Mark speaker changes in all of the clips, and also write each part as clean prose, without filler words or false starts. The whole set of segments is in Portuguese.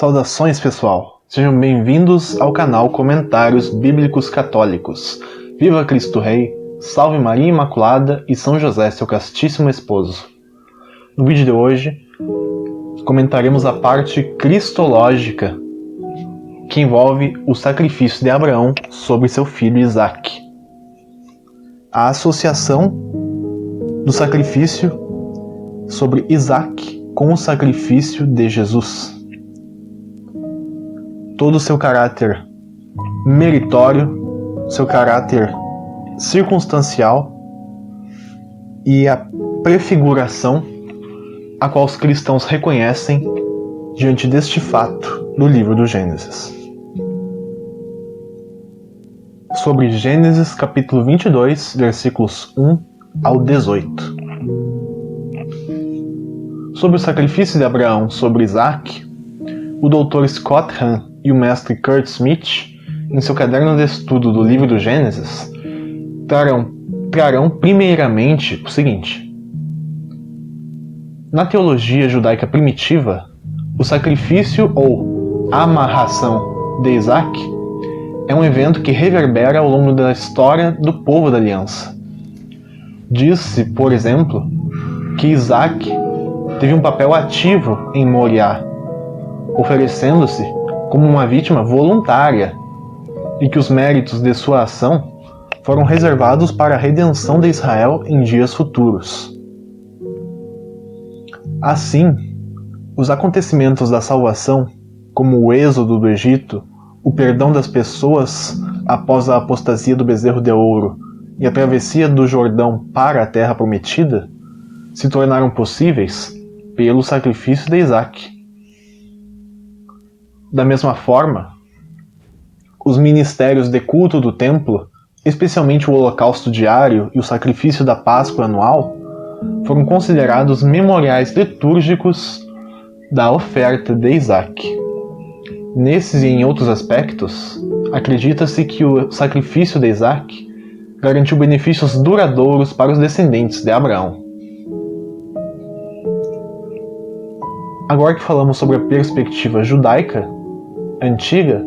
Speaker 1: Saudações, pessoal! Sejam bem-vindos ao canal Comentários Bíblicos Católicos. Viva Cristo Rei, salve Maria Imaculada e São José, seu castíssimo esposo. No vídeo de hoje, comentaremos a parte cristológica que envolve o sacrifício de Abraão sobre seu filho Isaque. A associação do sacrifício sobre Isaque com o sacrifício de Jesus. Todo o seu caráter meritório, seu caráter circunstancial e a prefiguração a qual os cristãos reconhecem diante deste fato do livro do Gênesis. Sobre Gênesis capítulo 22, versículos 1 ao 18. Sobre o sacrifício de Abraão sobre Isaque, o Dr. Scott Hahn e o mestre Kurt Smith, em seu caderno de estudo do livro do Gênesis, trarão primeiramente o seguinte. Na teologia judaica primitiva, o sacrifício ou amarração de Isaque é um evento que reverbera ao longo da história do povo da aliança. Diz-se, por exemplo, que Isaque teve um papel ativo em Moriá, oferecendo-se como uma vítima voluntária, e que os méritos de sua ação foram reservados para a redenção de Israel em dias futuros. Assim, os acontecimentos da salvação, como o êxodo do Egito, o perdão das pessoas após a apostasia do bezerro de ouro e a travessia do Jordão para a terra prometida, se tornaram possíveis pelo sacrifício de Isaque. Da mesma forma, os ministérios de culto do templo, especialmente o holocausto diário e o sacrifício da Páscoa anual, foram considerados memoriais litúrgicos da oferta de Isaque. Nesses e em outros aspectos, acredita-se que o sacrifício de Isaque garantiu benefícios duradouros para os descendentes de Abraão. Agora que falamos sobre a perspectiva judaica antiga,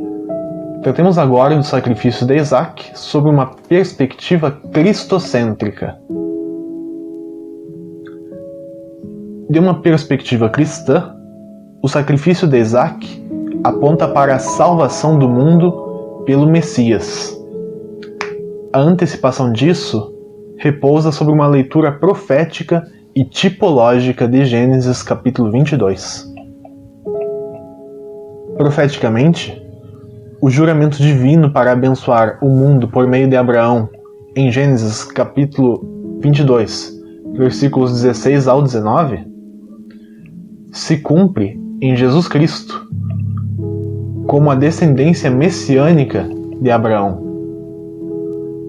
Speaker 1: tratemos agora do sacrifício de Isaque sob uma perspectiva cristocêntrica. De uma perspectiva cristã, o sacrifício de Isaque aponta para a salvação do mundo pelo Messias. A antecipação disso repousa sobre uma leitura profética e tipológica de Gênesis capítulo 22. Profeticamente, o juramento divino para abençoar o mundo por meio de Abraão, em Gênesis capítulo 22, versículos 16 ao 19, se cumpre em Jesus Cristo, como a descendência messiânica de Abraão,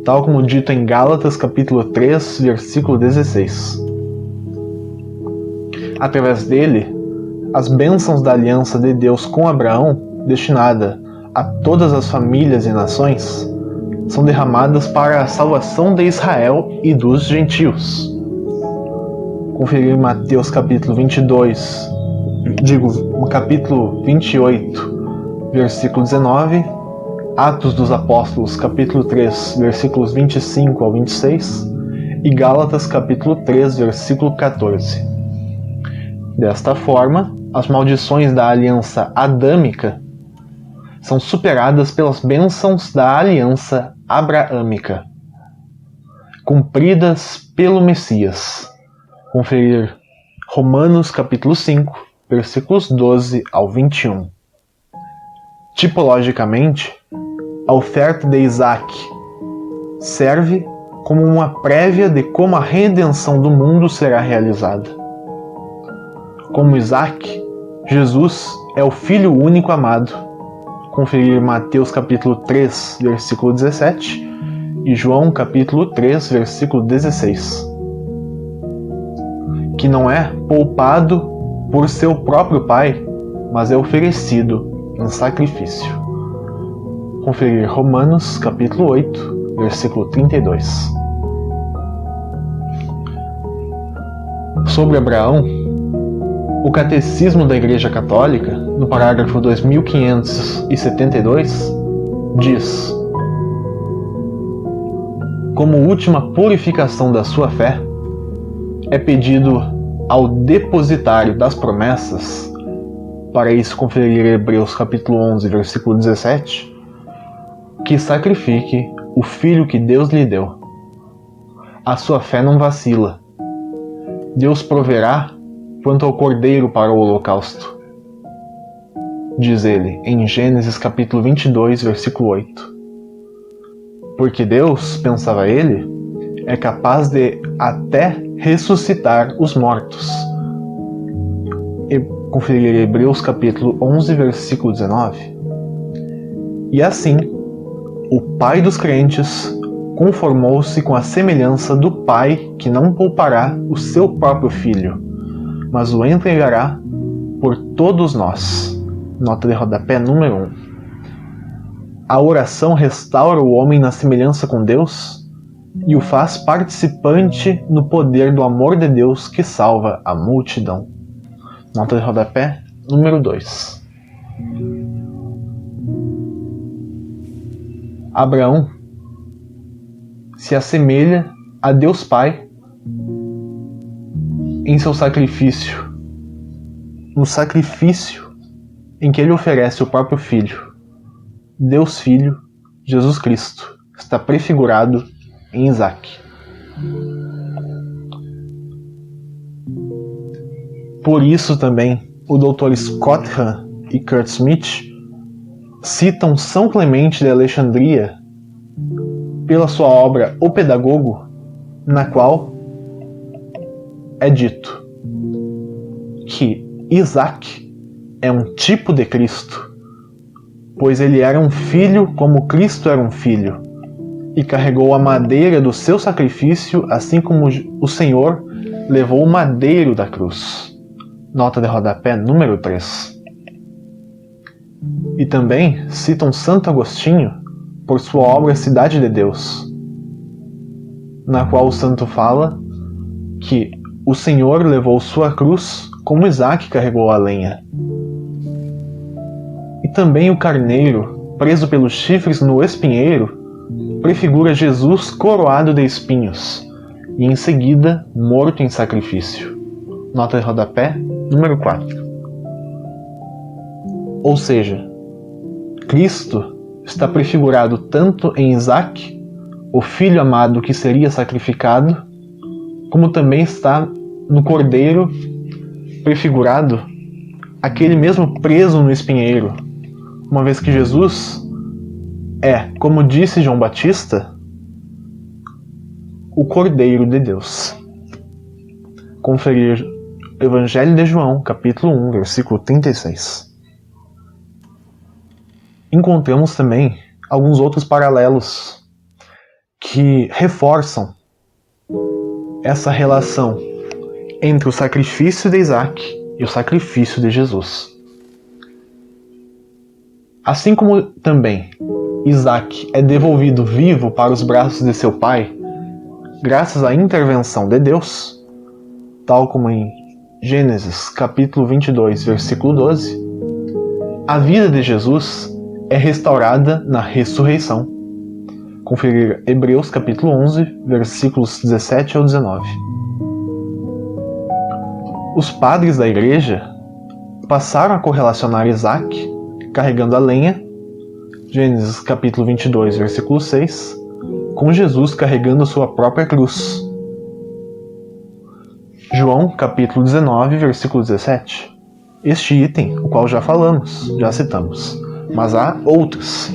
Speaker 1: tal como dito em Gálatas capítulo 3, versículo 16. Através dele, as bênçãos da aliança de Deus com Abraão, destinada a todas as famílias e nações, são derramadas para a salvação de Israel e dos gentios. Conferir Mateus capítulo 28, versículo 19, Atos dos Apóstolos capítulo 3, versículos 25 ao 26 e Gálatas capítulo 3, versículo 14. Desta forma, as maldições da aliança adâmica são superadas pelas bênçãos da aliança abraâmica, cumpridas pelo Messias. Conferir Romanos capítulo 5, versículos 12 ao 21. Tipologicamente, a oferta de Isaque serve como uma prévia de como a redenção do mundo será realizada. Como Isaque, Jesus é o Filho único amado. Conferir Mateus capítulo 3, versículo 17 e João capítulo 3, versículo 16. Que não é poupado por seu próprio Pai, mas é oferecido em sacrifício. Conferir Romanos capítulo 8, versículo 32. Sobre Abraão, o Catecismo da Igreja Católica no parágrafo 2572, diz: como última purificação da sua fé, é pedido ao depositário das promessas, para isso conferir Hebreus capítulo 11, versículo 17, que sacrifique o filho que Deus lhe deu. A sua fé não vacila. Deus proverá quanto ao cordeiro para o holocausto. Diz ele em Gênesis capítulo 22, versículo 8. Porque Deus, pensava ele, é capaz de até ressuscitar os mortos. E conferir Hebreus capítulo 11, versículo 19. E assim, o Pai dos crentes conformou-se com a semelhança do Pai que não poupará o seu próprio Filho, mas o entregará por todos nós. Nota de rodapé número 1. A oração restaura o homem na semelhança com Deus e o faz participante no poder do amor de Deus que salva a multidão. Nota de rodapé número 2. Abraão se assemelha a Deus Pai em seu sacrifício, no sacrifício em que ele oferece o próprio Filho. Deus Filho, Jesus Cristo, está prefigurado em Isaac. Por isso também o Dr. Scott Hahn e Kurt Smith citam São Clemente de Alexandria pela sua obra O Pedagogo, na qual é dito que Isaac é um tipo de Cristo, pois ele era um filho como Cristo era um filho, e carregou a madeira do seu sacrifício, assim como o Senhor levou o madeiro da cruz. Nota de rodapé número 3. E também citam Santo Agostinho por sua obra Cidade de Deus, na qual o santo fala que o Senhor levou sua cruz como Isaac carregou a lenha. E também o carneiro, preso pelos chifres no espinheiro, prefigura Jesus coroado de espinhos e em seguida morto em sacrifício. Nota de rodapé número 4. Ou seja, Cristo está prefigurado tanto em Isaac, o filho amado que seria sacrificado, como também está no cordeiro prefigurado, aquele mesmo preso no espinheiro, uma vez que Jesus é, como disse João Batista, o Cordeiro de Deus. Conferir Evangelho de João, capítulo 1, versículo 36. Encontramos também alguns outros paralelos que reforçam essa relação entre o sacrifício de Isaac e o sacrifício de Jesus. Assim como também Isaac é devolvido vivo para os braços de seu pai, graças à intervenção de Deus, tal como em Gênesis capítulo 22, versículo 12, a vida de Jesus é restaurada na ressurreição. Conferir Hebreus capítulo 11, versículos 17 ao 19. Os padres da igreja passaram a correlacionar Isaac carregando a lenha, Gênesis capítulo 22, versículo 6, com Jesus carregando sua própria cruz. João capítulo 19, versículo 17. Este item, o qual já falamos, já citamos, mas há outros,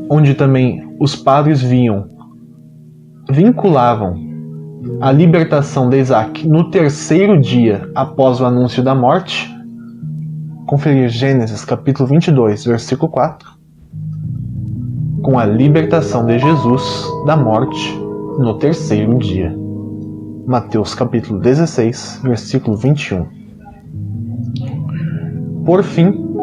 Speaker 1: onde também os padres vinculavam a libertação de Isaac no terceiro dia após o anúncio da morte. Conferir Gênesis capítulo 22, versículo 4, com a libertação de Jesus da morte no terceiro dia. Mateus capítulo 16, versículo 21. Por fim,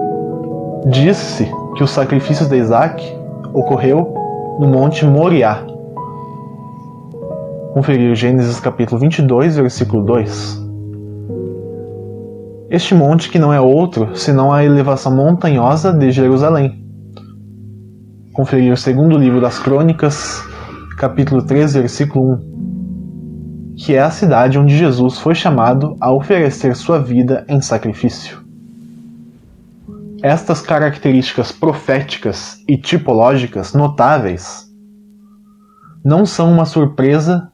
Speaker 1: diz-se que o sacrifício de Isaac ocorreu no Monte Moriá. Conferir Gênesis capítulo 22, versículo 2. Este monte que não é outro senão a elevação montanhosa de Jerusalém. Conferir o segundo livro das Crônicas, capítulo 3, versículo 1, que é a cidade onde Jesus foi chamado a oferecer sua vida em sacrifício. Estas características proféticas e tipológicas notáveis não são uma surpresa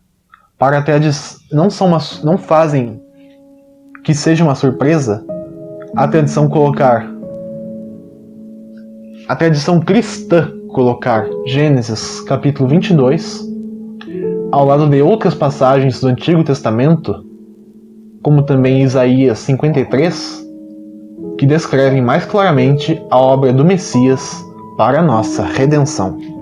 Speaker 1: para a tradição, não fazem que seja uma surpresa a tradição cristã colocar Gênesis capítulo 22 ao lado de outras passagens do Antigo Testamento, como também Isaías 53, que descrevem mais claramente a obra do Messias para a nossa redenção.